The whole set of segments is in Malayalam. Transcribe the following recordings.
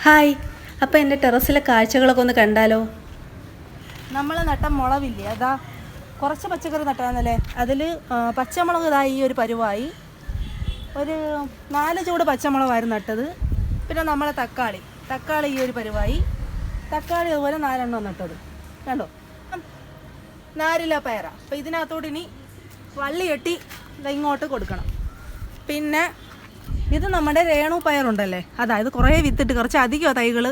ഹായ്, അപ്പോൾ എൻ്റെ ടെറസിലെ കാഴ്ചകളൊക്കെ ഒന്ന് കണ്ടാലോ? നമ്മൾ നട്ട മുളവില്ലേ, അതാ കുറച്ച് പച്ചക്കറി നട്ടാന്നല്ലേ, അതിൽ പച്ചമുളക് ഇതാ ഈ ഒരു പരുവായി. ഒരു 4 ചൂട് പച്ചമുളകായിരുന്നു നട്ടത്. പിന്നെ നമ്മളെ തക്കാളി ഈ ഒരു പരുവായി. തക്കാളി അതുപോലെ 4 എണ്ണം നട്ടത് കണ്ടോ. നാരില പയറ. അപ്പോൾ ഇതിനകത്തോട് ഇനി വള്ളി കെട്ടി ഇങ്ങോട്ട് കൊടുക്കണം. പിന്നെ ഇത് നമ്മുടെ രേണു പയറുണ്ടല്ലേ, അതായത് കുറേ വിത്തിട്ട് കുറച്ച് അധികം തൈകൾ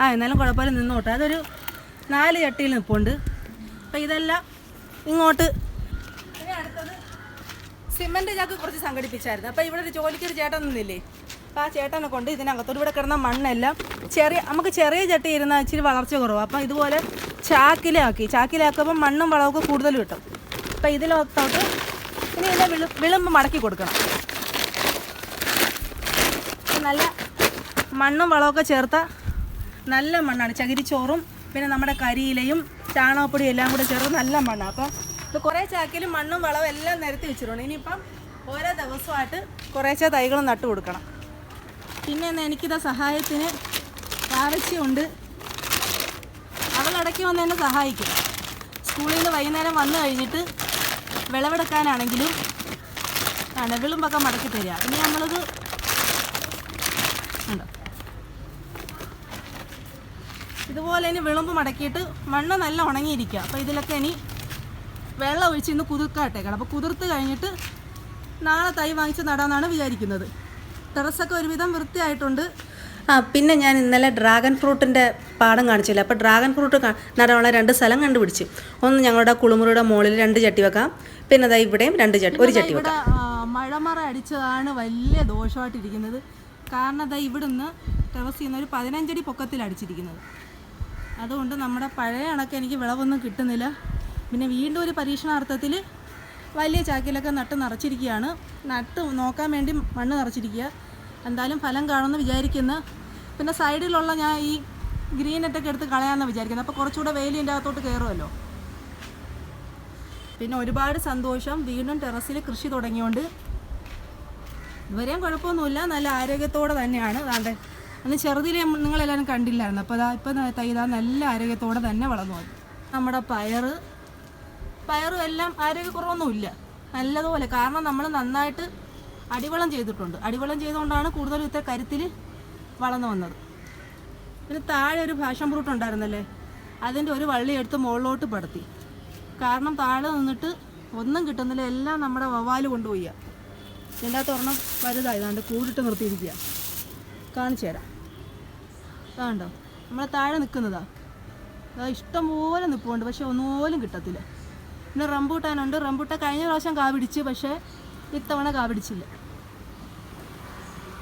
എന്നാലും കുഴപ്പമില്ല നിന്നോട്ടെ. അതൊരു 4 ചട്ടിയിൽ നിൽപ്പുണ്ട്. അപ്പോൾ ഇതെല്ലാം ഇങ്ങോട്ട്. ഇനി അടുത്തത് സിമൻറ്റ് ചാക്ക് കുറച്ച് സംഘടിപ്പിച്ചായിരുന്നു. അപ്പോൾ ഇവിടെ ഒരു ജോലിക്കൊരു ചേട്ടൻ നിന്നില്ലേ, അപ്പോൾ ആ ചേട്ടനെ കൊണ്ട് ഇതിനകത്തോട്ട് ഇവിടെ കിടന്ന മണ്ണെല്ലാം നമുക്ക് ചെറിയ ചട്ടി ഇരുന്നാൽ ഇച്ചിരി വളർച്ച കുറവാണ്. അപ്പോൾ ഇതുപോലെ ചാക്കിലാക്കുമ്പോൾ മണ്ണും വളമൊക്കെ കൂടുതൽ കിട്ടും. അപ്പോൾ ഇതിലൊത്തോട്ട് ഇനി ഇതിനെ വിളുമ്പ് മടക്കി കൊടുക്കണം. നല്ല മണ്ണും വളമൊക്കെ ചേർത്ത നല്ല മണ്ണാണ്. ചകിരിച്ചോറും പിന്നെ നമ്മുടെ കരിയിലയും ചാണകപ്പൊടിയും എല്ലാം കൂടെ ചേർത്ത് നല്ല മണ്ണാണ്. അപ്പം ഇത് കുറേ ചാക്കിലും മണ്ണും വളവും എല്ലാം നിരത്തി വെച്ചിട്ടുണ്ട്. ഇനിയിപ്പം ഓരോ ദിവസമായിട്ട് കുറേശ്ശെ തൈകൾ നട്ടു കൊടുക്കണം. പിന്നെ എനിക്കിത് സഹായത്തിന് ആവശ്യമുണ്ട്. അവളിടയ്ക്ക് വന്ന് എന്നെ സഹായിക്കും. സ്കൂളിൽ നിന്ന് വൈകുന്നേരം വന്നു കഴിഞ്ഞിട്ട് വിളവെടുക്കാനാണെങ്കിലും വിളുമ്പൊക്കെ മടക്കി തരിക. ഇനി നമ്മളിത് ഉണ്ടോ ഇതുപോലെ ഇനി വിളുമ്പ് മടക്കിയിട്ട് മണ്ണ് നല്ല ഉണങ്ങിയിരിക്കുക. അപ്പോൾ ഇതിലൊക്കെ ഇനി വെള്ളം ഒഴിച്ച് ഇന്ന് കുതിർക്കാട്ടേക്കണം. അപ്പോൾ കുതിർത്ത് കഴിഞ്ഞിട്ട് നാളെ തൈ വാങ്ങിച്ച് നടാമെന്നാണ് വിചാരിക്കുന്നത്. ടെറസൊക്കെ ഒരുവിധം വൃത്തിയായിട്ടുണ്ട്. പിന്നെ ഞാൻ ഇന്നലെ ഡ്രാഗൺ ഫ്രൂട്ടിൻ്റെ പാടം കാണിച്ചില്ല. അപ്പോൾ ഡ്രാഗൺ ഫ്രൂട്ട് നടാനുള്ള 2 സ്ഥലം കണ്ടുപിടിച്ചു. ഒന്ന് ഞങ്ങളുടെ കുളിമുറിയുടെ മുകളിൽ 2 ചട്ടി വെക്കാം. പിന്നെ അതാ ഇവിടെയും 1 ചട്ടി വെക്കാം. മഴമറ അടിച്ചതാണ് വലിയ ദോഷമായിട്ടിരിക്കുന്നത്. കാരണം അതാ ഇവിടുന്ന് ടെറസിൽ നിന്ന് ഒരു 15 അടി പൊക്കത്തിൽ അടിച്ചിരിക്കുന്നത്. അതുകൊണ്ട് നമ്മുടെ പഴയ കണക്ക് എനിക്ക് വിളവൊന്നും കിട്ടുന്നില്ല. പിന്നെ വീണ്ടും ഒരു പരീക്ഷണാർത്ഥത്തിൽ വലിയ ചാക്കിലൊക്കെ നട്ട് നിറച്ചിരിക്കുകയാണ്. നട്ട് നോക്കാൻ വേണ്ടി മണ്ണ് നിറച്ചിരിക്കുക. എന്തായാലും ഫലം കാണുമെന്ന് വിചാരിക്കുന്നു. പിന്നെ സൈഡിലുള്ള ഞാൻ ഈ ഗ്രീൻ നെറ്റൊക്കെ എടുത്ത് കളയാമെന്ന് വിചാരിക്കുന്നത്. അപ്പോൾ കുറച്ചുകൂടെ വെയിലിൻ്റെ അകത്തോട്ട് കയറുമല്ലോ. പിന്നെ ഒരുപാട് സന്തോഷം, വീണ്ടും ടെറസിൽ കൃഷി തുടങ്ങിയോണ്ട്. ഇതുവരെയും കുഴപ്പമൊന്നുമില്ല, നല്ല ആരോഗ്യത്തോടെ തന്നെയാണ്. അതാണ്ട് അന്ന് ചെറുതിലെ നിങ്ങളെല്ലാവരും കണ്ടില്ലായിരുന്നു. അപ്പോൾ ഇപ്പം തൈതാ നല്ല ആരോഗ്യത്തോടെ തന്നെ വളർന്നു വന്നു. നമ്മുടെ പയറും എല്ലാം ആരോഗ്യക്കുറവൊന്നുമില്ല, നല്ലതുപോലെ. കാരണം നമ്മൾ നന്നായിട്ട് അടിവളം ചെയ്തിട്ടുണ്ട്. അടിവളം ചെയ്തുകൊണ്ടാണ് കൂടുതലും ഇത്ര കരുത്തിൽ വളർന്നു വന്നത്. പിന്നെ താഴെ ഒരു പാഷൻ ഫ്രൂട്ട് ഉണ്ടായിരുന്നല്ലേ, അതിൻ്റെ ഒരു വള്ളി എടുത്ത് മുകളിലോട്ട് പടത്തി. കാരണം താഴെ നിന്നിട്ട് ഒന്നും കിട്ടുന്നില്ല, എല്ലാം നമ്മുടെ വവ്വാല് കൊണ്ടുപോയി. ഇതിൻ്റെ അകത്ത് ഒരെണ്ണം വലുതായതാണ്ട് കൂടിട്ട് നിർത്തിയിരിക്കുക. കാണിച്ചു തരാം. അതാണ്ടോ നമ്മളെ താഴെ നിൽക്കുന്നതാണ്. അതാ ഇഷ്ടംപോലെ നിൽപ്പുണ്ട്, പക്ഷെ ഒന്നുപോലും കിട്ടത്തില്ല. പിന്നെ റംബൂട്ടാനുണ്ട്. റംബൂട്ടാൻ കഴിഞ്ഞ പ്രാവശ്യം കാ പിടിച്ച്, പക്ഷേ ഇത്തവണ കാ പിടിച്ചില്ല.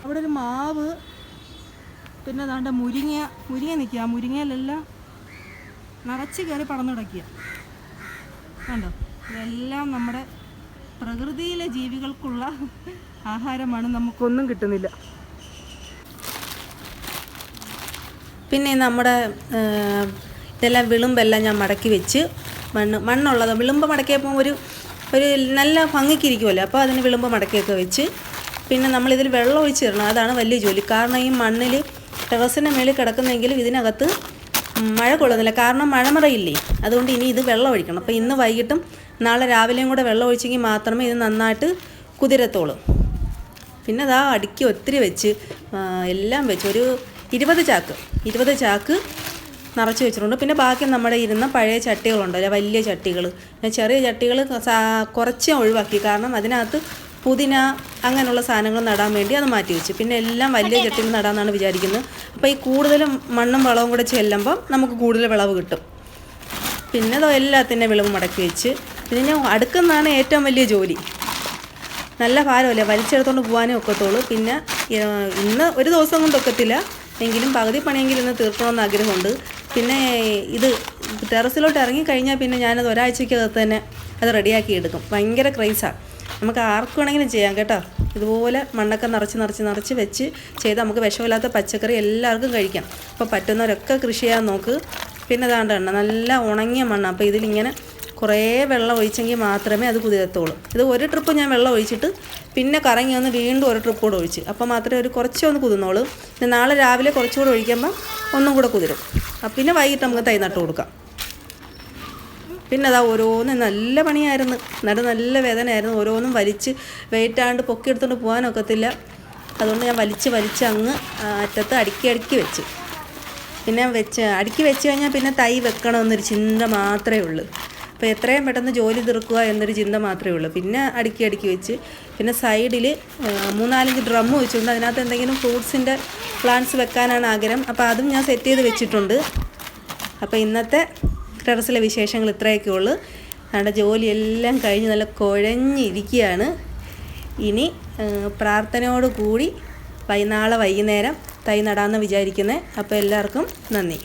അവിടെ ഒരു മാവ്, പിന്നെ അതാണ്ട് മുരിങ്ങ നിൽക്കുക. മുരിങ്ങയിലെല്ലാം നിറച്ച് കയറി പടന്നു കിടക്കുക. കണ്ടോ, ഇതെല്ലാം നമ്മുടെ പ്രകൃതിയിലെ ജീവികൾക്കുള്ള ആഹാരമാണ്, നമുക്കൊന്നും കിട്ടുന്നില്ല. പിന്നെ നമ്മുടെ ഇതെല്ലാം വിളുമ്പെല്ലാം ഞാൻ മടക്കി വെച്ച് മണ്ണുള്ളത് വിളുമ്പ് മടക്കിയപ്പോൾ ഒരു നല്ല ഭംഗിക്കിരിക്കുമല്ലോ. അപ്പോൾ അതിന് വിളുമ്പ് മടക്കിയൊക്കെ വെച്ച് പിന്നെ നമ്മളിതിൽ വെള്ളം ഒഴിച്ച് തരണം. അതാണ് വലിയ ജോലി. കാരണം ഈ മണ്ണിൽ ടെറസിൻ്റെ മേളിൽ കിടക്കുന്നെങ്കിലും ഇതിനകത്ത് മഴ കൊള്ളുന്നില്ല. കാരണം മഴമറയില്ലേ, അതുകൊണ്ട് ഇനി ഇത് വെള്ളം ഒഴിക്കണം. അപ്പോൾ ഇന്ന് വൈകിട്ടും നാളെ രാവിലെയും കൂടെ വെള്ളം ഒഴിച്ചെങ്കിൽ മാത്രമേ ഇത് നന്നായിട്ട് കുതിരത്തോളൂ. പിന്നെ അതാ അടുക്കി ഒത്തിരി വെച്ച് എല്ലാം വെച്ച് ഒരു 20 ചാക്ക് നിറച്ച് വെച്ചിട്ടുണ്ട്. പിന്നെ ബാക്കി നമ്മുടെ ഇരുന്ന പഴയ ചട്ടികളുണ്ടല്ലോ, വലിയ ചട്ടികൾ. ചെറിയ ചട്ടികൾ കുറച്ചേ ഒഴിവാക്കി, കാരണം അതിനകത്ത് പുതിന അങ്ങനെയുള്ള സാധനങ്ങൾ നടാൻ വേണ്ടി അത് മാറ്റി വെച്ച്. പിന്നെ എല്ലാം വലിയ ചട്ടിയിൽ നടാമെന്നാണ് വിചാരിക്കുന്നത്. അപ്പോൾ ഈ കൂടുതലും മണ്ണും വളവും കൂടെ ചെല്ലുമ്പം നമുക്ക് കൂടുതൽ വിളവ് കിട്ടും. പിന്നെ അത് എല്ലാത്തിൻ്റെ വിളവ് മടക്കി വെച്ച് ഇതിനെ അടുക്കുന്നതാണ് ഏറ്റവും വലിയ ജോലി. നല്ല ഭാരമല്ലേ, വലിച്ചെടുത്തോണ്ട് പോകാനേ ഒക്കത്തുള്ളൂ. പിന്നെ ഇന്ന് ഒരു ദിവസം കൊണ്ട് ഒക്കത്തില്ല, എങ്കിലും പകുതി പണിയെങ്കിലും ഇന്ന് തീർക്കണമെന്ന് ആഗ്രഹമുണ്ട്. പിന്നെ ഇത് ടെറസിലോട്ട് ഇറങ്ങിക്കഴിഞ്ഞാൽ പിന്നെ ഞാനത് ഒരാഴ്ചക്കകത്ത് തന്നെ അത് റെഡിയാക്കി എടുക്കും. ഭയങ്കര ക്രൈസാണ്. നമുക്ക് ആർക്കും വേണമെങ്കിലും ചെയ്യാം കേട്ടോ. ഇതുപോലെ മണ്ണൊക്കെ നിറച്ച് വെച്ച് ചെയ്ത് നമുക്ക് വിഷമില്ലാത്ത പച്ചക്കറി എല്ലാവർക്കും കഴിക്കാം. അപ്പോൾ പറ്റുന്നവരൊക്കെ കൃഷി ചെയ്യാൻ നോക്ക്. പിന്നെ അതാണ്ട് നല്ല ഉണങ്ങിയ മണ്ണാണ്. അപ്പോൾ ഇതിലിങ്ങനെ കുറേ വെള്ളം ഒഴിച്ചെങ്കിൽ മാത്രമേ അത് കുതിരത്തുള്ളൂ. ഇത് ഒരു ട്രിപ്പ് ഞാൻ വെള്ളം ഒഴിച്ചിട്ട് പിന്നെ കറങ്ങി വന്ന് വീണ്ടും ഒരു ട്രിപ്പ് കൂടെ ഒഴിച്ച്, അപ്പോൾ മാത്രമേ ഒരു കുറച്ചൊന്ന് കുതിർന്നോളൂ. പിന്നെ നാളെ രാവിലെ കുറച്ചുകൂടെ ഒഴിക്കുമ്പോൾ ഒന്നും കൂടെ കുതിരും. പിന്നെ വൈകിട്ട് നമുക്ക് തൈ നട്ട് കൊടുക്കാം. പിന്നെ അതാ ഓരോന്ന് നല്ല പണിയായിരുന്നു, നല്ല വേദനയായിരുന്നു. ഓരോന്നും വലിച്ച് വെയിറ്റാണ്ട് പൊക്കിയെടുത്തുകൊണ്ട് പോകാനൊക്കത്തില്ല. അതുകൊണ്ട് ഞാൻ വലിച്ച് അങ്ങ് അറ്റത്ത് അടുക്കി വെച്ച്. പിന്നെ അടുക്കി വെച്ച് കഴിഞ്ഞാൽ പിന്നെ തൈ വെക്കണമെന്നൊരു ചിന്ത മാത്രമേ ഉള്ളൂ. അപ്പോൾ എത്രയും പെട്ടെന്ന് ജോലി തീർക്കുക എന്നൊരു ചിന്ത മാത്രമേ ഉള്ളൂ. പിന്നെ അടുക്കി വെച്ച് പിന്നെ സൈഡിൽ 3-4 ഡ്രം വെച്ചുകൊണ്ട് അതിനകത്ത് എന്തെങ്കിലും ഫ്രൂട്ട്സിൻ്റെ പ്ലാന്റ്സ് വെക്കാനാണ് ആഗ്രഹം. അപ്പോൾ അതും ഞാൻ സെറ്റ് ചെയ്ത് വെച്ചിട്ടുണ്ട്. അപ്പോൾ ഇന്നത്തെ ടെറസിലെ വിശേഷങ്ങൾ ഇത്രയൊക്കെ ഉള്ളൂ. നമ്മുടെ ജോലിയെല്ലാം കഴിഞ്ഞ് നല്ല കുഴഞ്ഞിരിക്കുകയാണ്. ഇനി പ്രാർത്ഥനയോട് കൂടി നാളെ വൈകുന്നേരം തൈ നടാമെന്ന് വിചാരിക്കുന്നത്. അപ്പോൾ എല്ലാവർക്കും നന്ദി.